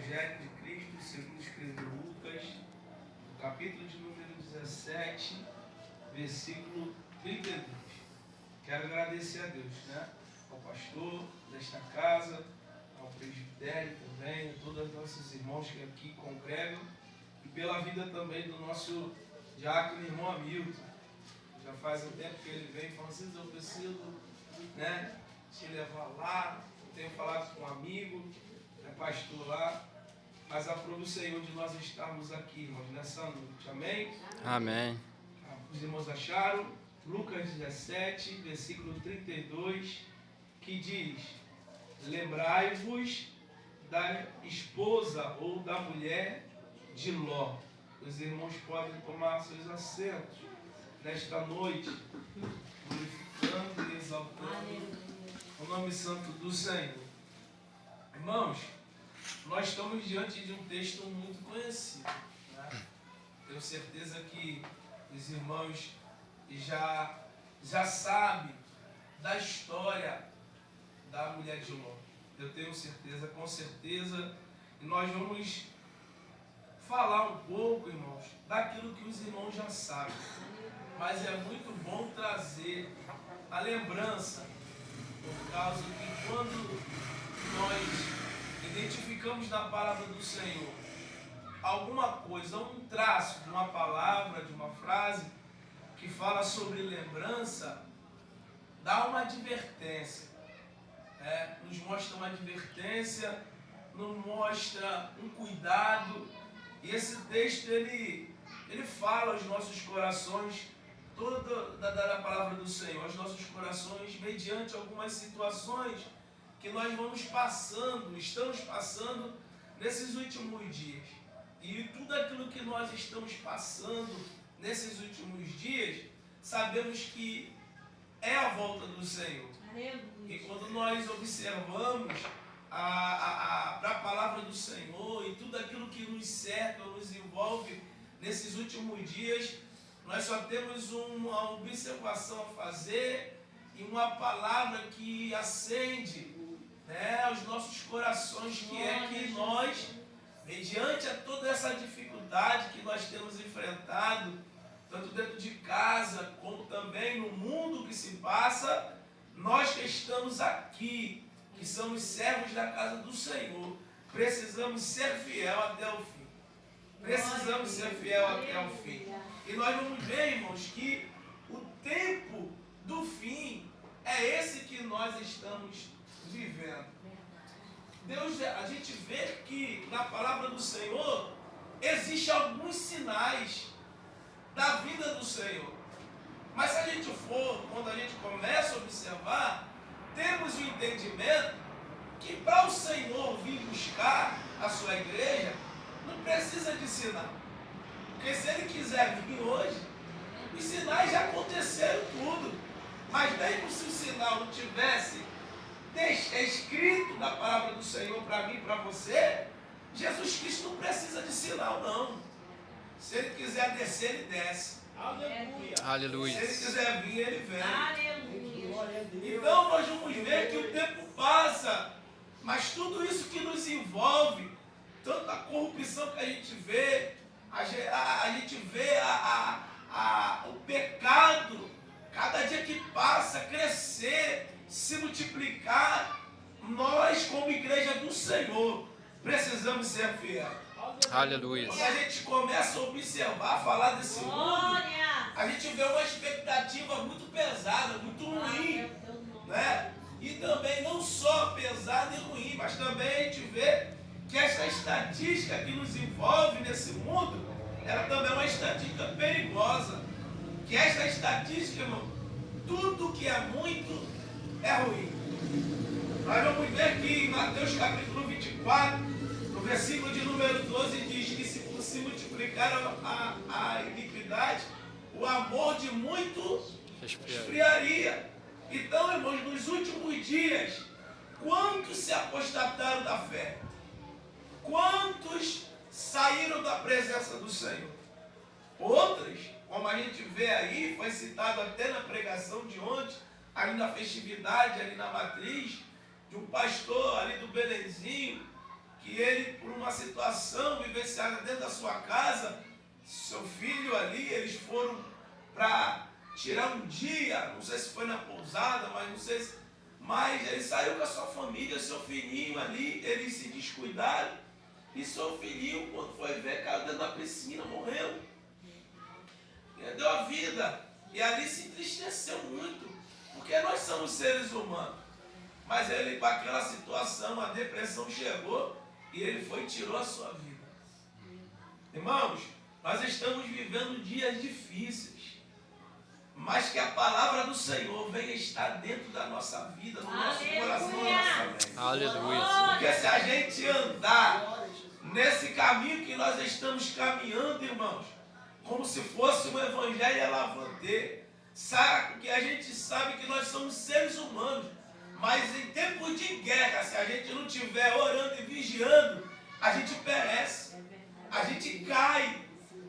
Evangelho de Cristo, segundo escreveu Lucas, no capítulo de número 17, versículo 32. Quero agradecer a Deus, né? Ao pastor desta casa, ao presbitério também, a todos os nossos irmãos que aqui congregam, e pela vida também do nosso diácono irmão Hamilton. Já faz um tempo que ele vem falando assim, eu preciso, né, te levar lá. Eu tenho falado com um amigo, pastor lá, mas aprove o Senhor de nós estarmos aqui, irmãos, nessa noite. Amém? Amém. Os irmãos acharam? Lucas 17, versículo 32, que diz: lembrai-vos da esposa ou da mulher de Ló. Os irmãos podem tomar seus assentos nesta noite, glorificando e exaltando o nome santo do Senhor. Irmãos, nós estamos diante de um texto muito conhecido, né? Tenho certeza que os irmãos já sabem da história da mulher de Ló. Eu tenho certeza, com certeza, e nós vamos falar um pouco, irmãos, daquilo que os irmãos já sabem. Mas é muito bom trazer a lembrança, por causa que quando nós identificamos na palavra do Senhor alguma coisa, um traço de uma palavra, de uma frase que fala sobre lembrança, dá uma advertência, nos mostra uma advertência, nos mostra um cuidado, e esse texto ele fala aos nossos corações, toda da palavra do Senhor, aos nossos corações, mediante algumas situações que nós estamos passando nesses últimos dias. E tudo aquilo que nós estamos passando nesses últimos dias, sabemos que é a volta do Senhor. E quando nós observamos para a palavra do Senhor e tudo aquilo que nos cerca, nos envolve nesses últimos dias, nós só temos uma observação a fazer e uma palavra que acende, aos nossos corações, que é que nós, mediante a toda essa dificuldade que nós temos enfrentado, tanto dentro de casa, como também no mundo que se passa, nós que estamos aqui, que somos servos da casa do Senhor, precisamos ser fiel até o fim. Precisamos ser fiel até o fim. E nós vamos ver, irmãos, que o tempo do fim é esse que nós estamos vivendo. Deus, a gente vê que na palavra do Senhor existem alguns sinais da vida do Senhor. Mas se a gente quando a gente começa a observar, temos o entendimento que para o Senhor vir buscar a sua igreja, não precisa de sinal. Porque se Ele quiser vir hoje, os sinais já aconteceram tudo. Mas mesmo se o sinal não tivesse escrito na palavra do Senhor para mim e para você, Jesus Cristo não precisa de sinal, não. Se Ele quiser descer, Ele desce. Aleluia. Aleluia. Se Ele quiser vir, Ele vem. Aleluia. Então nós vamos ver que o tempo passa, mas tudo isso que nos envolve, tanto a corrupção que a gente vê, a gente vê o pecado, cada dia que passa, crescer, se multiplicar, nós como igreja do Senhor precisamos ser fiéis. Aleluia. Quando a gente começa a observar, falar desse mundo, a gente vê uma expectativa muito pesada, muito ruim, né? E também não só pesada e ruim, mas também a gente vê que essa estatística que nos envolve nesse mundo, ela também é uma estatística perigosa. Que essa estatística, irmão, tudo que é muito é ruim. Nós vamos ver que em Mateus capítulo 24, no versículo de número 12, diz que se multiplicar a iniquidade, o amor de muitos esfriaria. Então, irmãos, nos últimos dias, quantos se apostataram da fé? Quantos saíram da presença do Senhor? Outros, como a gente vê aí, foi citado até na pregação de ontem, ali na festividade, ali na matriz, de um pastor ali do Belenzinho, que que ele, por uma situação vivenciada dentro da sua casa, seu filho ali, eles foram para tirar um dia, não sei se foi na pousada, mas não sei se... Mas ele saiu com a sua família, seu filhinho ali, eles se descuidaram, e seu filhinho, quando foi ver, caiu dentro da piscina, morreu. Perdeu a vida. E ali se entristeceu muito, porque nós somos seres humanos. Mas ele, com aquela situação, a depressão chegou e ele foi e tirou a sua vida. Irmãos, nós estamos vivendo dias difíceis, mas que a palavra do Senhor venha estar dentro da nossa vida, no nosso coração, na nossa mente. Aleluia. Porque se a gente andar nesse caminho que nós estamos caminhando, irmãos, como se fosse um evangelho alavante, sabe? Porque a gente sabe que nós somos seres humanos, mas em tempos de guerra, se a gente não estiver orando e vigiando, a gente perece, a gente cai,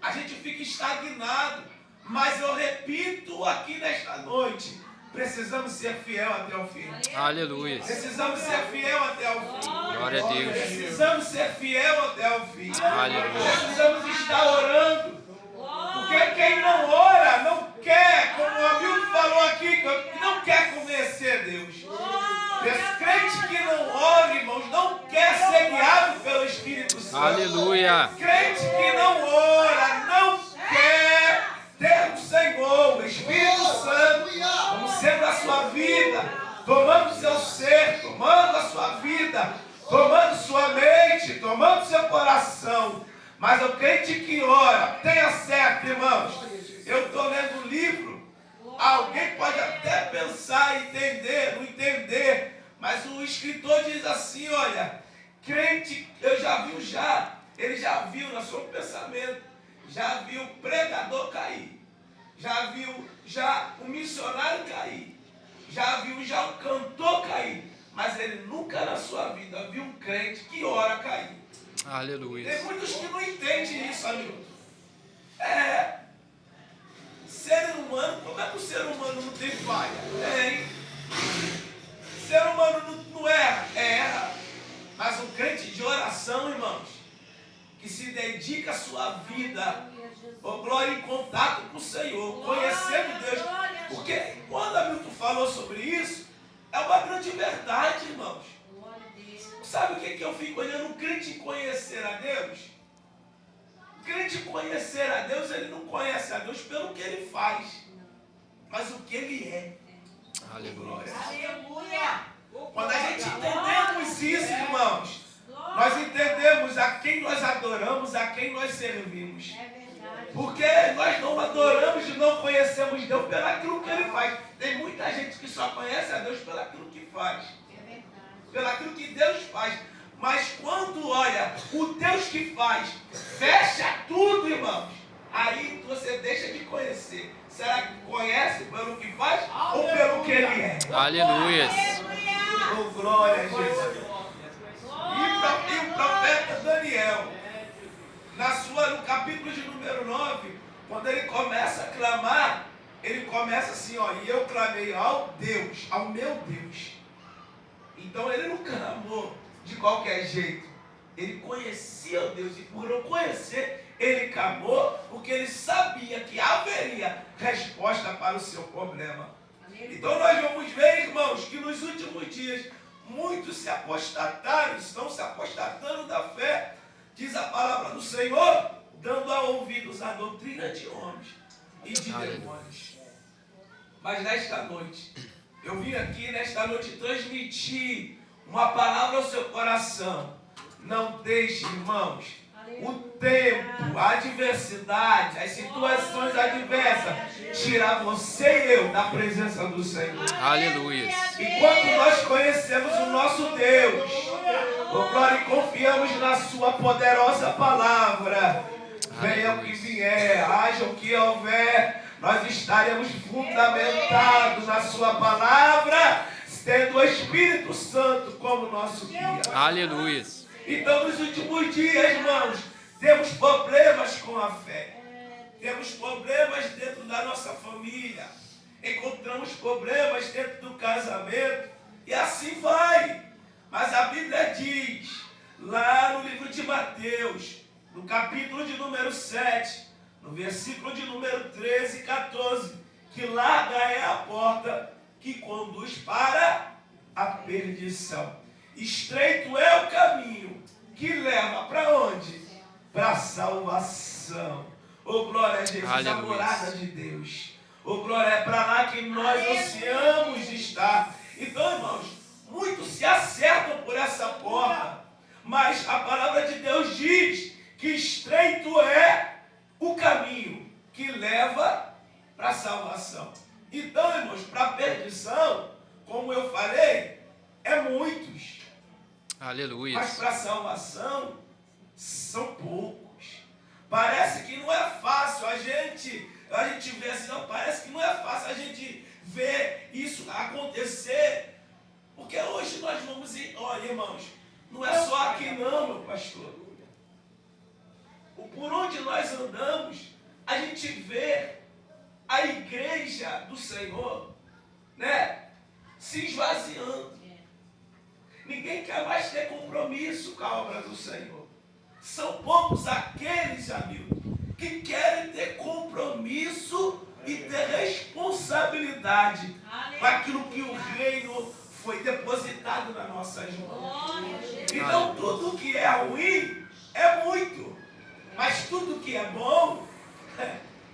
a gente fica estagnado. Mas eu repito aqui nesta noite, precisamos ser fiel até o fim. Aleluia. Precisamos ser fiel até o fim. Glória a Deus. Precisamos ser fiel até o fim. Aleluia. Precisamos estar orando. Porque quem não ora não quer, como o amigo falou aqui, não quer conhecer Deus. Esse crente que não ora, irmãos, não quer ser guiado pelo Espírito Santo. Aleluia. Crente que não ora, não quer ter o Senhor, o Espírito Santo, como sendo a sua vida, tomando seu ser, tomando a sua vida, tomando sua mente, tomando seu coração. Mas o crente que ora, tenha certo, irmãos, eu estou lendo um livro, alguém pode até pensar, entender, não entender, mas o escritor diz assim, olha, crente, eu já vi ele já viu no seu pensamento, já viu o pregador cair, já viu o missionário cair, já viu o cantor cair, mas ele nunca na sua vida viu um crente que ora cair. Aleluia. Tem muitos que não entendem isso, amigo. Ser humano, como é que o ser humano não tem falha? Tem. Ser humano não erra? Erra. Mas um crente de oração, irmãos, que se dedica a sua vida, glória, em contato com o Senhor, conhecendo Deus. Porque quando a Milton falou sobre isso, é uma grande verdade, irmãos. Sabe o que eu fico olhando? Um crente conhecer a Deus? O crente conhecer a Deus, ele não conhece a Deus pelo que ele faz, mas o que ele é. Aleluia. Aleluia. Quando a gente entendemos isso, irmãos, nós entendemos a quem nós adoramos, a quem nós servimos. Porque nós não adoramos e não conhecemos Deus pelaquilo que Ele faz. Tem muita gente que só conhece a Deus pelaquilo que faz. Pelaquilo que Deus faz. Mas quando olha, o Deus que faz, fecha tudo, irmãos, aí você deixa de conhecer. Será que conhece pelo que faz ou pelo que Ele é? Aleluia. Oh, glória a Jesus. E o profeta Daniel, no capítulo de número 9, quando ele começa a clamar, ele começa assim, ó, e eu clamei ao Deus, ao meu Deus. Então ele não clamou de qualquer jeito. Ele conhecia o Deus, e por não conhecer, ele clamou porque ele sabia que haveria resposta para o seu problema. Então nós vamos ver, irmãos, que nos últimos dias muitos se apostataram, estão se apostatando da fé, diz a palavra do Senhor, dando a ouvidos à doutrina de homens e de demônios. Mas nesta noite, eu vim aqui nesta noite transmitir uma palavra ao seu coração. Não deixe, irmãos, o tempo, a adversidade, as situações adversas tirar você e eu da presença do Senhor. Aleluia. Enquanto nós conhecemos o nosso Deus, glória, e confiamos na sua poderosa palavra, venha o que vier, haja o que houver, nós estaremos fundamentados na sua palavra, tendo o Espírito Santo como nosso guia. Aleluia. Então, nos últimos dias, irmãos, temos problemas com a fé. Temos problemas dentro da nossa família. Encontramos problemas dentro do casamento. E assim vai. Mas a Bíblia diz, lá no capítulo de número 7, no versículo de número 13 e 14, que larga é a porta que conduz para a perdição. Estreito é o caminho que leva para onde? Para a salvação. Oh, glória a Jesus, Aleluia. a morada de Deus. Oh, glória, é para lá que nós ansiamos estar. Então, irmãos, muitos se acertam por essa porta, mas a palavra de Deus diz que estreito é o caminho que leva para a salvação. Então, irmãos, para a perdição, como eu falei, é muitos. Aleluia. Mas para a salvação, são poucos. Parece que não é fácil a gente vê assim, não, parece que não é fácil a gente ver isso acontecer. Porque hoje nós vamos, olha, irmãos, não é só aqui não, meu pastor. Por onde nós andamos, a gente vê a igreja do Senhor, né, se esvaziando. Ninguém quer mais ter compromisso com a obra do Senhor. São poucos aqueles, amigos, que querem ter compromisso e ter responsabilidade com aquilo que o reino foi depositado nas nossas mãos. Então, tudo que é ruim é muito, mas tudo que é bom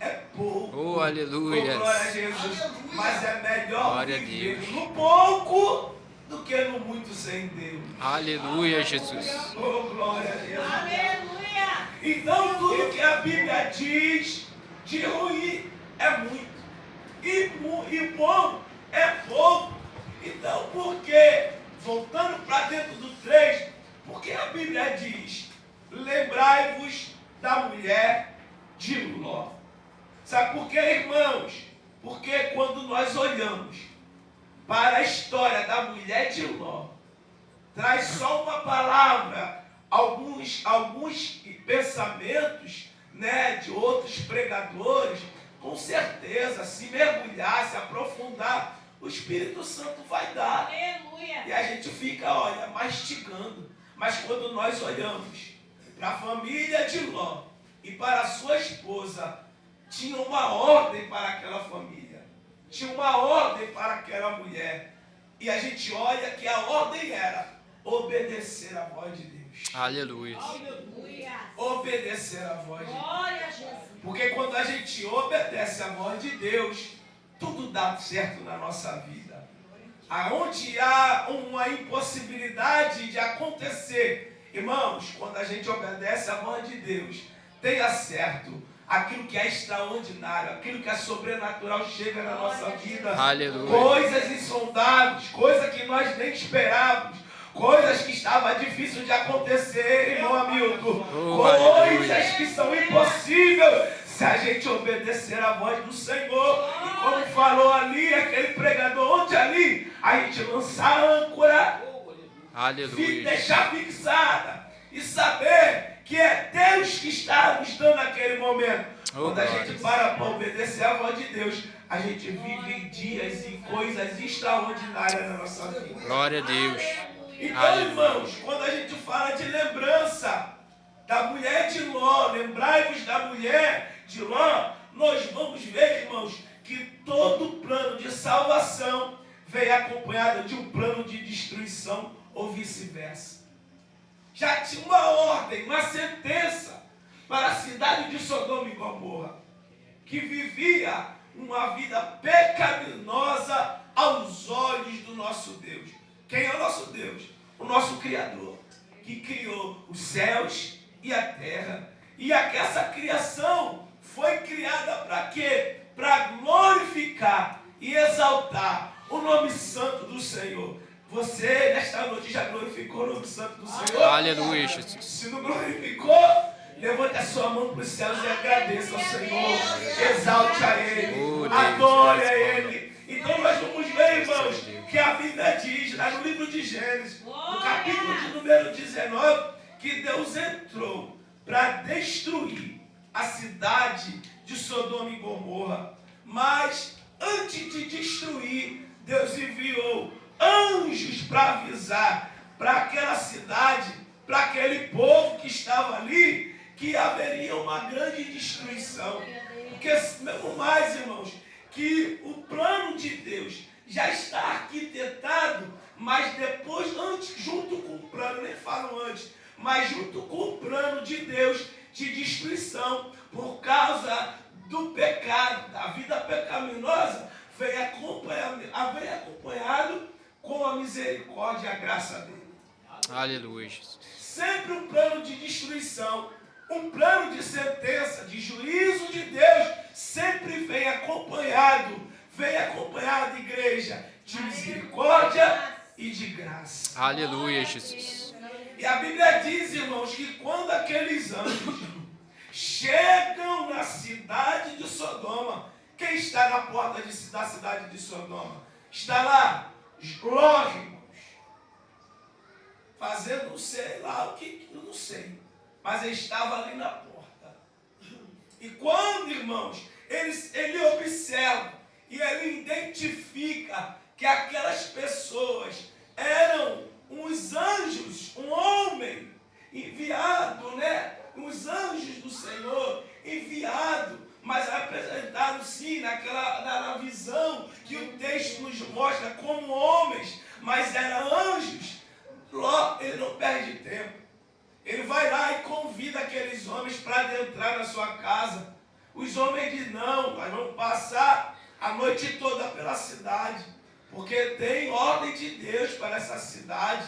é pouco. Oh, aleluia. Oh, glória a Jesus. Mas é melhor Glória a viver Deus. no pouco do que no muito sem Deus. Aleluia, Jesus. Oh, glória a Deus. Aleluia. Então, tudo que a Bíblia diz de ruim é muito. E bom é pouco. Então, por que, voltando para dentro do 3, porque a Bíblia diz, lembrai-vos da mulher de Ló. Sabe por quê, irmãos? Porque quando nós olhamos para a história da mulher de Ló, traz só uma palavra, alguns pensamentos, né, de outros pregadores. Com certeza, se mergulhar, se aprofundar, o Espírito Santo vai dar. Aleluia. E a gente fica, olha, mastigando. Mas quando nós olhamos para a família de Ló e para a sua esposa, tinha uma ordem para aquela família. Tinha uma ordem para aquela mulher. E a gente olha que a ordem era obedecer à voz de Deus. Aleluia. Aleluia. Obedecer à voz de Deus. Glória a Jesus. Porque quando a gente obedece à voz de Deus, tudo dá certo na nossa vida. Aonde há uma impossibilidade de acontecer, irmãos, quando a gente obedece à voz de Deus, tenha certo. Aquilo que é extraordinário, aquilo que é sobrenatural chega na nossa vida. Aleluia. Coisas insondáveis, coisas que nós nem esperávamos, coisas que estava difícil de acontecer, irmão Hamilton. Oh, Coisas aleluia. que são impossíveis se a gente obedecer à voz do Senhor. E como falou ali, aquele pregador, onde ali a gente lançar a âncora, Aleluia. deixar fixada e saber que é Deus que está nos dando aquele momento. Oh, Quando a glória. gente para obedecer a voz de Deus, a gente vive dias e coisas extraordinárias na nossa vida. Glória a Deus. Então, Aleluia. irmãos, quando a gente fala de lembrança da mulher de Ló, lembrai-vos da mulher de Ló, nós vamos ver, irmãos, que todo plano de salvação veio acompanhado de um plano de destruição ou vice-versa. Já tinha uma ordem, uma sentença para a cidade de Sodoma e Gomorra, que vivia uma vida pecaminosa aos olhos do nosso Deus. Quem é o nosso Deus? O nosso Criador, que criou os céus e a terra. E essa criação foi criada para quê? Para glorificar e exaltar o nome santo do Senhor. Você, nesta noite, já glorificou o nome santo do Senhor? Aleluia, Jesus. Se não glorificou, levante a sua mão para os céus e agradeça ao Senhor. Exalte a Ele. Oh, Deus, Adore a Deus, Ele. Então nós vamos ver, irmãos, que a Bíblia diz, lá no livro de Gênesis, no capítulo de número 19, que Deus entrou para destruir a cidade de Sodoma e Gomorra. Mas, antes de destruir, Deus enviou anjos para avisar para aquela cidade, para aquele povo que estava ali, que que haveria uma grande destruição. Porque, mesmo mais, irmãos, que o plano de Deus já está arquitetado, mas depois, antes, junto com o plano, nem falo antes, mas junto com o plano de Deus de destruição, por causa do pecado, da vida pecaminosa, veio acompanhado com a misericórdia e a graça dele. Aleluia, Jesus. Sempre um plano de destruição, um plano de sentença, de juízo de Deus, sempre vem acompanhado, igreja, de misericórdia e de graça. Aleluia, Jesus. E a Bíblia diz, irmãos, que quando aqueles anjos chegam na cidade de Sodoma, quem está na porta da cidade de Sodoma? Está lá Ló, irmãos, fazendo, sei lá o que, eu não sei, mas ele estava ali na porta. E quando, irmãos, ele observa e ele identifica que aquelas pessoas eram uns anjos, um homem enviado, né? Os anjos do Senhor enviado, mas apresentado sim na visão que o texto nos mostra como homens, mas eram anjos. Ló, ele não perde tempo. Ele vai lá e convida aqueles homens para adentrar na sua casa. Os homens dizem, não, nós vamos passar a noite toda pela cidade, porque tem ordem de Deus para essa cidade.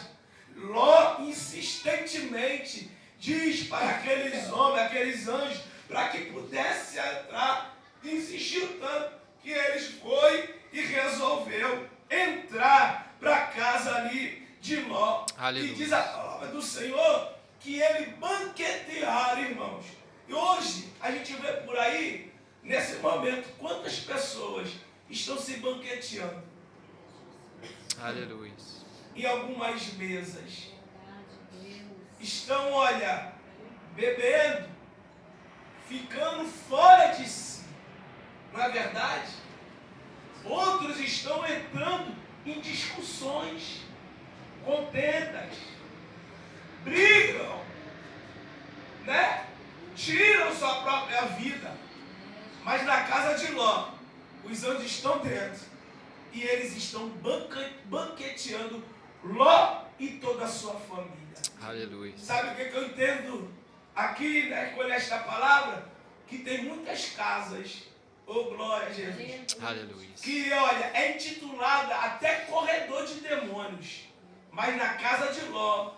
Ló insistentemente diz para aqueles homens, aqueles anjos, para que pudesse entrar, insistiu tanto que eles foi e resolveu entrar para a casa ali de Ló. Aleluia. E diz a palavra do Senhor que ele banquetearam, irmãos. E hoje a gente vê por aí, nesse momento, quantas pessoas estão se banqueteando. Aleluia. Em algumas mesas. Estão, olha, bebendo, ficando fora de si. Não é verdade? Outros estão entrando em discussões, contendas, brigam, né? Tiram sua própria vida. Mas na casa de Ló, os anjos estão dentro e eles estão banqueteando Ló e toda a sua família. Aleluia. Sabe o que eu entendo aqui, né, com esta palavra? Que tem muitas casas, glória a Jesus, Aleluia. que, olha, é intitulada até corredor de demônios. Mas na casa de Ló,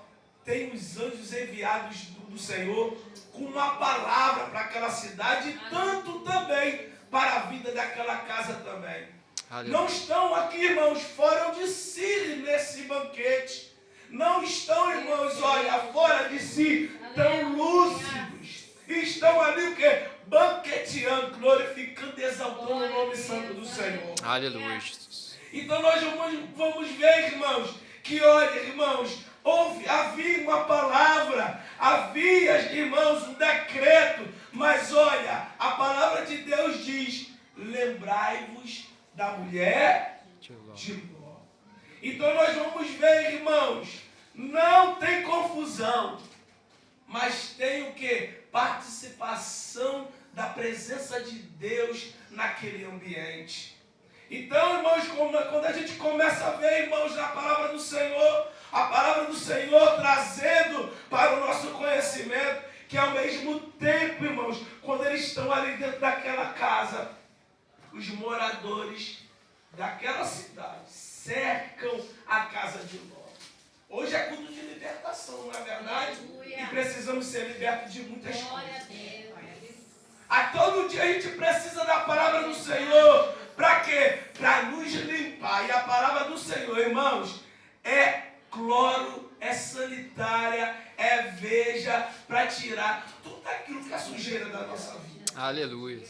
tem os anjos enviados do Senhor com uma palavra para aquela cidade e tanto também para a vida daquela casa também. Aleluia. Não estão aqui, irmãos, fora de si nesse banquete. Não estão, irmãos, olha, fora de si, tão lúcidos. Estão ali o quê? Banqueteando, glorificando, exaltando o nome santo do Senhor. Aleluia, Jesus. Então nós vamos ver, irmãos, que olha, irmãos, havia uma palavra, havia, irmãos, um decreto, mas olha, a palavra de Deus diz, lembrai-vos da mulher de Ló. Então nós vamos ver, irmãos, não tem confusão, mas tem o que? Participação da presença de Deus naquele ambiente. Então, irmãos, quando a gente começa a ver, irmãos, a palavra do Senhor trazendo para o nosso conhecimento, que ao mesmo tempo, irmãos, quando eles estão ali dentro daquela casa, os moradores daquela cidade cercam a casa de Ló. Hoje é culto de libertação, não é verdade? E precisamos ser libertos de muitas coisas. A todo dia a gente precisa da palavra do Senhor. Para quê? Para nos limpar. E a palavra do Senhor, irmãos, é cloro, é sanitária, é veja, para tirar tudo aquilo que é sujeira da nossa vida. Aleluia.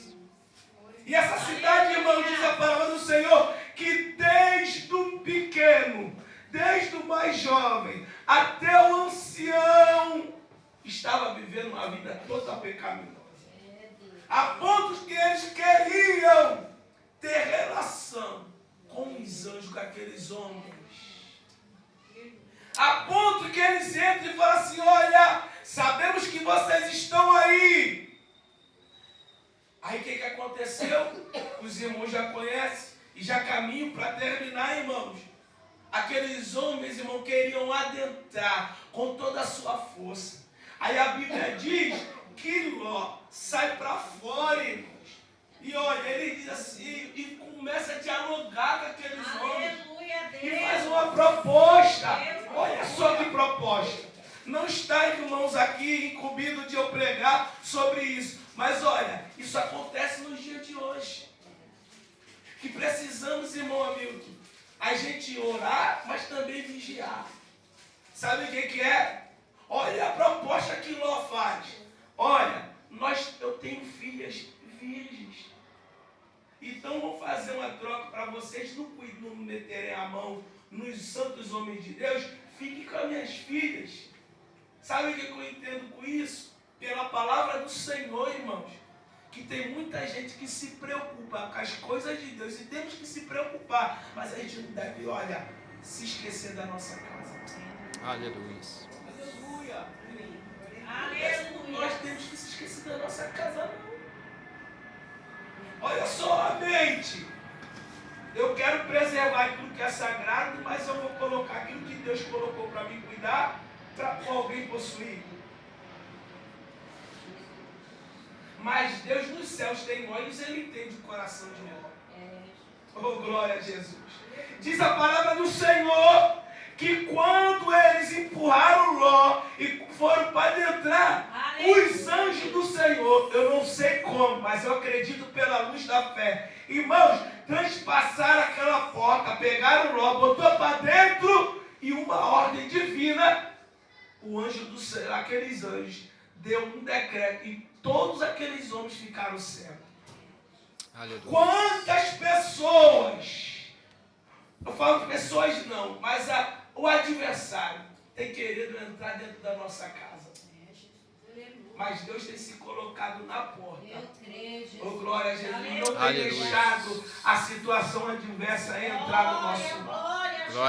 E essa cidade, irmão, diz a palavra do Senhor, que desde o pequeno, desde o mais jovem, até o ancião, estava vivendo uma vida toda pecaminosa. A ponto que eles queriam ter relação com os anjos, com aqueles homens. A ponto que eles entram e falam assim, olha, sabemos que vocês estão aí Aqueles homens, irmão, queriam adentrar com toda a sua força. Aí a Bíblia diz que Ló sai para fora, irmãos. E olha, ele diz assim, e começa a dialogar com aqueles homens. Aleluia, Deus. E faz uma proposta. Olha só que proposta. Não está, irmãos, aqui incumbido de eu pregar sobre isso. Mas olha, isso acontece nos dias de hoje. Que precisamos, irmão Hamilton, a gente orar, mas também vigiar. Sabe o que é? Olha a proposta que Ló faz. Olha, eu tenho filhas virgens. Então vou fazer uma troca para vocês não meterem a mão nos santos homens de Deus. Fiquem com as minhas filhas. Sabe o que eu entendo com isso? Pela palavra do Senhor, irmãos. Que tem muita gente que se preocupa com as coisas de Deus. E temos que se preocupar. Mas a gente não deve, olha, se esquecer da nossa casa. Aleluia. Aleluia. Aleluia. Nós temos que se esquecer da nossa casa, não. Olha só a mente. Eu quero preservar aquilo que é sagrado, mas eu vou colocar aquilo que Deus colocou para mim cuidar, para alguém possuir. Mas Deus nos céus tem olhos, Ele entende o coração de Ló. Oh, glória a Jesus. Diz a palavra do Senhor que quando eles empurraram Ló e foram para adentrar, os anjos do Senhor, eu não sei como, mas eu acredito pela luz da fé, irmãos, transpassaram aquela porta, pegaram Ló, botou para dentro e uma ordem divina, o anjo do céu, aqueles anjos, deu um decreto e todos aqueles homens ficaram cegos. Aleluia. Quantas pessoas, eu falo pessoas não, mas o adversário tem querido entrar dentro da nossa casa. Mas Deus tem se colocado na porta. Oh, glória a Jesus. Não tem deixado a situação adversa entrar no nosso lar.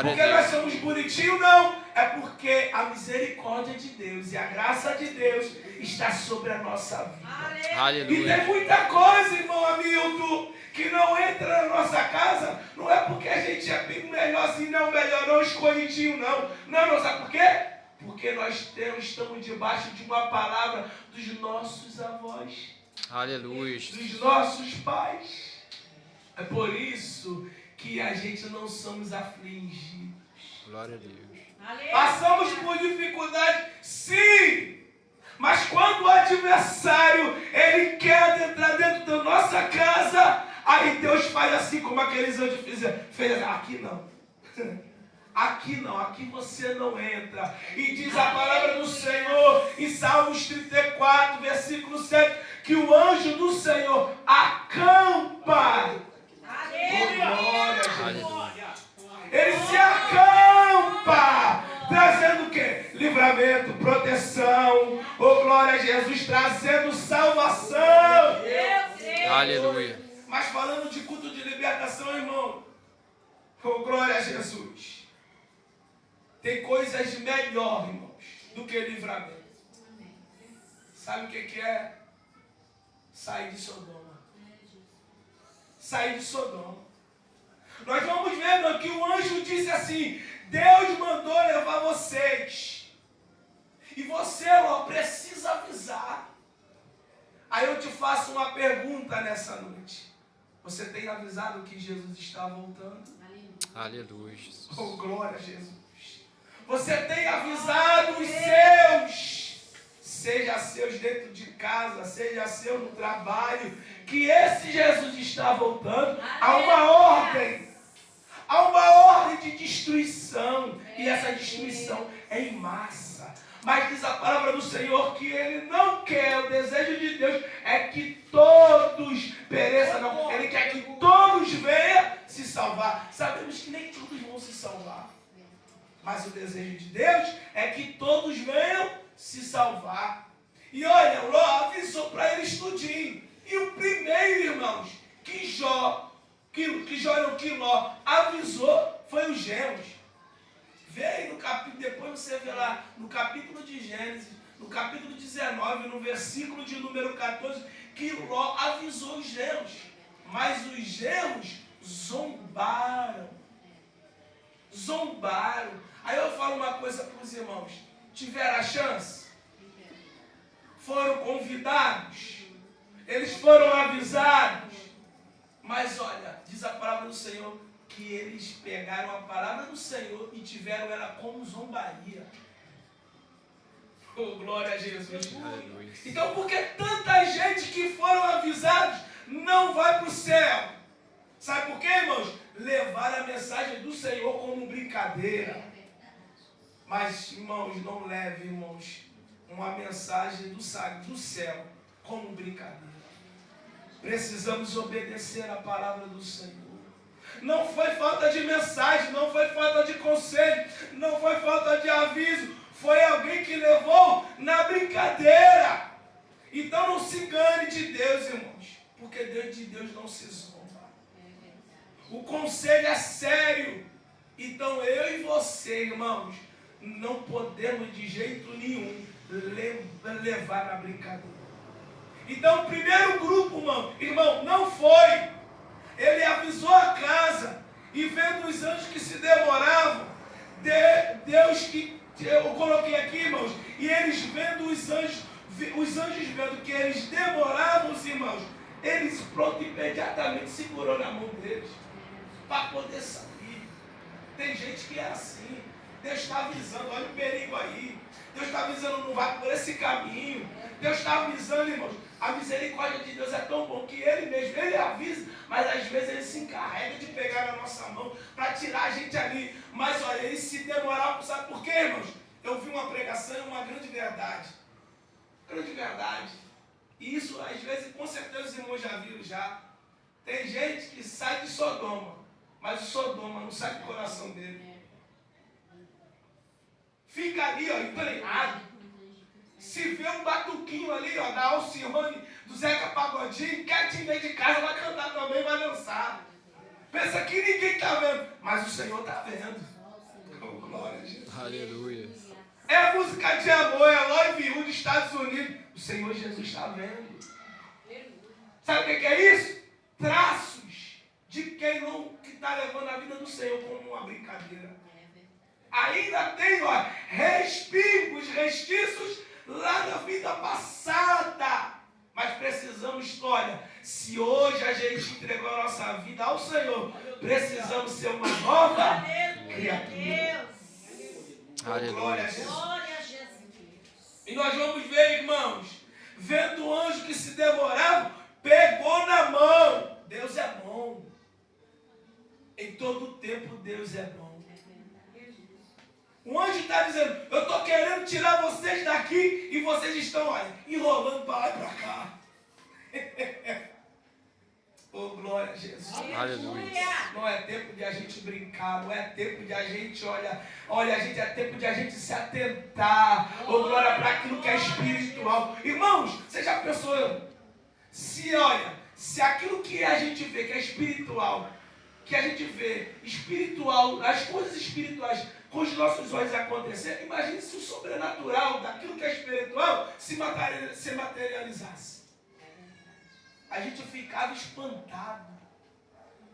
Porque nós somos bonitinhos, não. É porque a misericórdia de Deus e a graça de Deus está sobre a nossa vida. Aleluia. E tem muita coisa, irmão Hamilton, que não entra na nossa casa. Não é porque a gente é bem melhorzinho, não, melhor não, escolhidinho, não. Não, sabe por quê? Porque nós estamos debaixo de uma palavra dos nossos avós. Aleluia. Dos nossos pais. É por isso que a gente não somos afligidos. Glória a Deus. Passamos por dificuldade, sim. Mas quando o adversário, ele quer entrar dentro da nossa casa, aí Deus faz assim como aqueles anjos fez. Aqui não. Aqui não, aqui você não entra. E diz a palavra do Senhor em Salmos 34, versículo 7, que o anjo do Senhor acampa. Aleluia. Ele se acampa, trazendo o quê? Livramento, proteção. Oh, glória a Jesus, trazendo salvação. Aleluia. Mas falando de culto de libertação, irmão, oh, glória a Jesus. Tem coisas melhor, irmãos, do que livramento. Sabe o que é? Sair de Sodoma. Sair de Sodoma. Nós vamos vendo aqui, o anjo disse assim, Deus mandou levar vocês. E você, ó, precisa avisar. Aí eu te faço uma pergunta nessa noite. Você tem avisado que Jesus está voltando? Aleluia, Jesus. Oh, glória a Jesus. Você tem avisado os seus, seja seus dentro de casa, seja seu no trabalho, que esse Jesus está voltando. Há uma ordem de destruição, e essa destruição é em massa. Mas diz a palavra do Senhor que Ele não quer, o desejo de Deus é que todos pereçam, não. Ele quer que todos venham se salvar. Sabemos que nem todos vão se salvar. Mas o desejo de Deus é que todos venham se salvar. E olha, Ló avisou para eles tudinho. E o primeiro, irmãos, que Ló avisou foi os genros. Vê aí no capítulo, depois você vê lá, no capítulo de Gênesis, no capítulo 19, no versículo de número 14, que Ló avisou os genros. Mas os genros zombaram. zombaram. Aí eu falo uma coisa para os irmãos: tiveram a chance? Foram convidados? Eles foram avisados? Mas olha, diz a palavra do Senhor que eles pegaram a palavra do Senhor e tiveram ela como zombaria. Oh, glória a Jesus. Aleluia. Então, por que tanta gente que foram avisados não vai para o céu? Sabe por quê, irmãos? Levaram a mensagem do Senhor como brincadeira. Mas, irmãos, não leve, irmãos, uma mensagem do céu como brincadeira. Precisamos obedecer a palavra do Senhor. Não foi falta de mensagem, não foi falta de conselho, não foi falta de aviso. Foi alguém que levou na brincadeira. Então não se engane de Deus, irmãos, porque de Deus não se zomba. O conselho é sério. Então eu e você, irmãos, não podemos de jeito nenhum levar na brincadeira. Então o primeiro grupo, irmão, não foi. Ele avisou a casa e vendo os anjos que se demoravam, Deus que eu coloquei aqui, irmãos, e eles vendo os anjos vendo que eles demoravam, os irmãos, eles pronto imediatamente segurou na mão deles para poder sair. Tem gente que é assim. Deus está avisando, olha o perigo aí. Deus está avisando, não vai por esse caminho. Deus está avisando, irmãos. A misericórdia de Deus é tão bom que Ele mesmo, Ele avisa, mas às vezes Ele se encarrega de pegar na nossa mão para tirar a gente ali. Mas olha, Ele se demorar, sabe por quê, irmãos? Eu vi uma pregação e uma grande verdade. Grande verdade. E isso, às vezes, com certeza os irmãos já viram já. Tem gente que sai de Sodoma, mas o Sodoma não sai do coração dele. Fica ali, ó, emprenhado. Se vê um batuquinho ali, ó, da Alcione, do Zeca Pagodinho, quer te ver de casa, vai cantar também, vai dançar. Pensa que ninguém está vendo, mas o Senhor está vendo. Oh, glória a Jesus. Aleluia. É música de amor, é Love You dos Estados Unidos. O Senhor Jesus está vendo. Sabe o que é isso? Traços de quem não está levando a vida do Senhor como uma brincadeira. Ainda tem, ó, respingos, resquícios lá da vida passada. Mas precisamos, olha, se hoje a gente entregou a nossa vida ao Senhor, precisamos ser uma nova criatura. Aleluia. Glória a Jesus. Glória a Jesus. E nós vamos ver, irmãos, vendo o anjo que se demorava, pegou na mão. Deus é bom. Em todo tempo Deus é bom. O anjo está dizendo, eu estou querendo tirar vocês daqui e vocês estão, olha, enrolando para lá e para cá. Oh, glória a Jesus. Aleluia. Não é tempo de a gente brincar, não é tempo de a gente, olha, gente, é tempo de a gente se atentar, oh, glória, para aquilo que é espiritual. Irmãos, você já pensou, se aquilo que a gente vê que é espiritual, que a gente vê espiritual, as coisas espirituais com os nossos olhos acontecer, imagine se o sobrenatural daquilo que é espiritual se materializasse. A gente ficava espantado.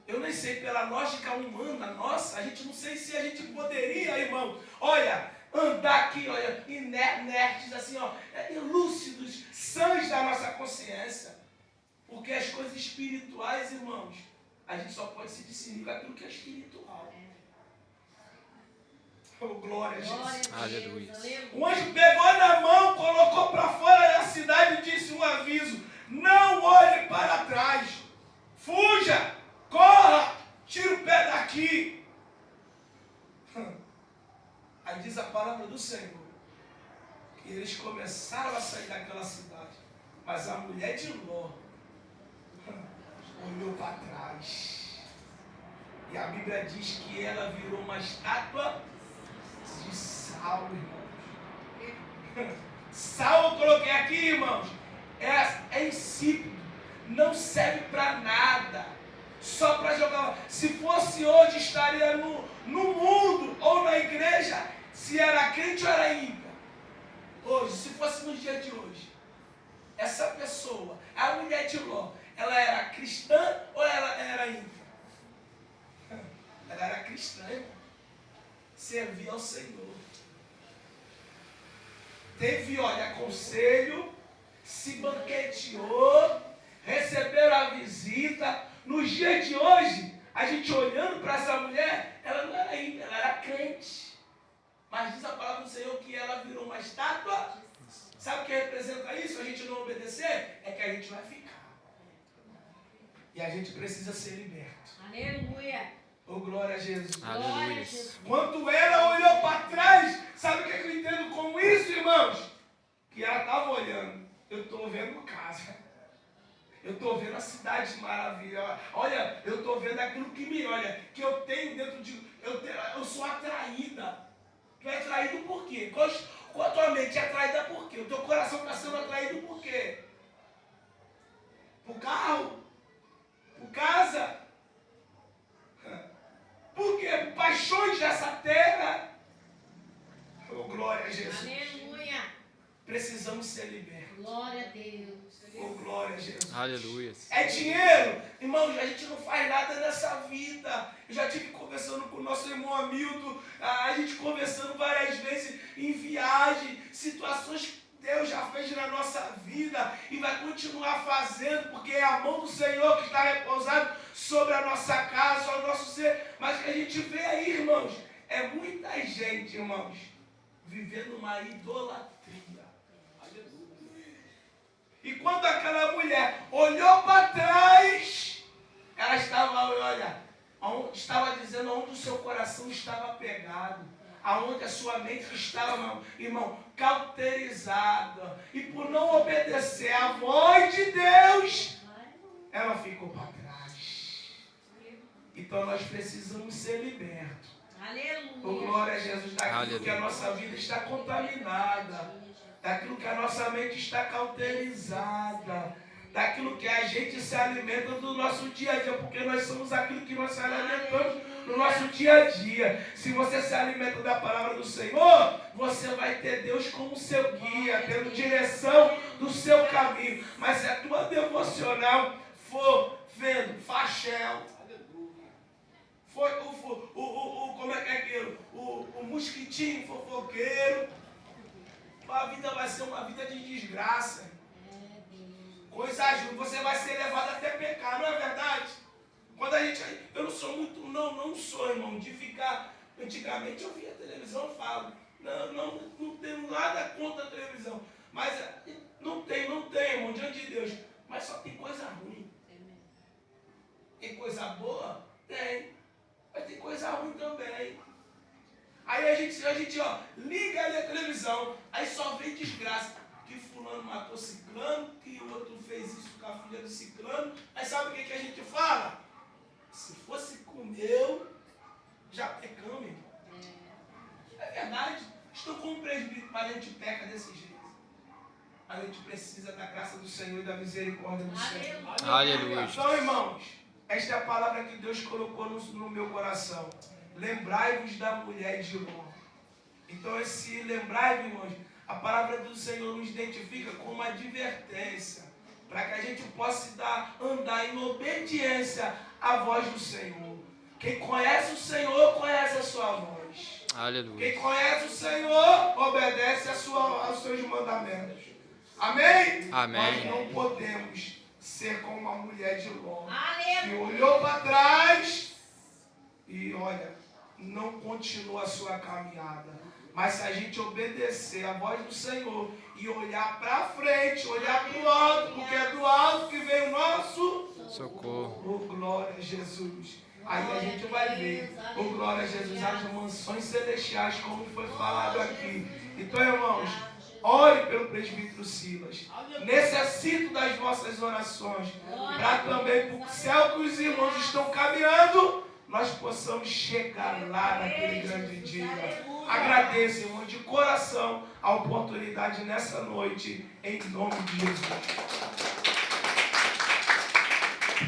Eu nem sei, pela lógica humana nossa, a gente não sei se a gente poderia, irmão, olha, andar aqui, olha, inertes, assim, ó, ilúcidos, sãs da nossa consciência. Porque as coisas espirituais, irmãos, a gente só pode se discernir com aquilo que é espiritual. Oh, glória a Jesus. Aleluia. O anjo pegou na mão, colocou para fora da cidade e disse um aviso: não olhe para trás, fuja, corra, tira o pé daqui. Aí diz a palavra do Senhor que eles começaram a sair daquela cidade, mas a mulher de Ló olhou para trás. E a Bíblia diz que ela virou uma estátua de sal, irmãos. Sal eu coloquei aqui, irmãos, é insípido, não serve para nada, só para jogar. Se fosse hoje, estaria no mundo ou na igreja, se era crente ou era ímpio. Hoje, se fosse no dia de hoje, essa pessoa, a mulher de Ló, ela era cristã ou ela era ímpia? Ela era cristã, irmão. servir ao Senhor. Teve, olha, conselho, se banqueteou, receberam a visita. Nos dias de hoje, a gente olhando para essa mulher, ela não era ímpia, ela era crente. Mas diz a palavra do Senhor que ela virou uma estátua. Sabe o que representa isso? A gente não obedecer? É que a gente vai ficar. E a gente precisa ser liberto. Aleluia. Oh, glória a Jesus. Aleluia. Quando ela olhou para trás, sabe o que eu entendo com isso, irmãos? Que ela estava olhando. Eu estou vendo casa. Eu estou vendo a cidade maravilhosa. Olha, eu estou vendo aquilo que me olha. Que eu tenho dentro de... Eu sou atraída. Tu é atraído por quê? Com a tua mente é atraída por quê? O teu coração está sendo atraído por quê? Por carro? Por casa? Por quê? Por paixões dessa terra? Oh, glória a Jesus. Aleluia. Precisamos ser libertos. Glória a Deus. Oh, glória a Jesus. Aleluia. É dinheiro? Irmãos, a gente não faz nada nessa vida. Eu já estive conversando com o nosso irmão Hamilton, a gente conversando várias vezes em viagem, situações que Deus já fez na nossa vida e vai continuar fazendo, porque é a mão do Senhor que está repousado sobre a nossa casa, sobre o nosso ser. Mas o que a gente vê aí, irmãos, é muita gente, irmãos, vivendo uma idolatria. E quando aquela mulher olhou para trás, ela estava, olha, estava dizendo aonde o seu coração estava pegado, aonde a sua mente estava, irmão, cauterizada. E por não obedecer à voz de Deus, ela ficou para trás. Então nós precisamos ser libertos. Aleluia. Oh, glória a Jesus, daquilo que a nossa vida está contaminada, daquilo que a nossa mente está cauterizada, daquilo que a gente se alimenta do nosso dia a dia, porque nós somos aquilo que nós se alimentamos no nosso dia a dia. Se você se alimenta da palavra do Senhor, você vai ter Deus como seu guia, tendo direção do seu caminho. Mas se a tua devocional for vendo fachel, foi como é que é aquilo? O mosquitinho fofoqueiro, a vida vai ser uma vida de desgraça. Coisa ajuda, você vai ser levado até pecar, não é verdade? Quando a gente... Eu não sou muito... Não sou, irmão, de ficar... Antigamente eu via televisão, eu falo. Não tenho nada contra a televisão. Mas não tem, irmão, diante de Deus. Mas só tem coisa ruim. Tem coisa boa? Tem. Mas tem coisa ruim também. Aí a gente ó, liga ali a televisão, aí só vê desgraça. Que fulano matou ciclano, que o outro fez isso com a filha do ciclano. Aí sabe o que a gente fala? Se fosse com o meu, já pecamos, irmão. É verdade. Estou como presbítero, mas a gente peca desse jeito. A gente precisa da graça do Senhor e da misericórdia do Senhor. Aleluia. Então, irmãos, esta é a palavra que Deus colocou no meu coração. Lembrai-vos da mulher de Ló. Então, esse lembrai-vos, irmãos, a palavra do Senhor nos identifica como uma advertência, para que a gente possa andar em obediência à voz do Senhor. Quem conhece o Senhor, conhece a sua voz. Aleluia. Quem conhece o Senhor, obedece aos seus mandamentos. Amém? Amém. Nós não podemos ser como uma mulher de Ló, que Aleluia. olhou para trás e, olha, não continua a sua caminhada. Mas se a gente obedecer a voz do Senhor e olhar para frente, olhar para o alto, porque é do alto que vem o nosso socorro. Oh, glória a Jesus. Aí a gente vai ver, oh, glória a Jesus, as mansões celestiais, como foi falado aqui. Então, irmãos, ore pelo presbítero Silas. Necessito das vossas orações, para também, para o céu que os irmãos estão caminhando, nós possamos chegar lá naquele grande dia. Agradeço, irmão, de coração a oportunidade nessa noite, em nome de Jesus.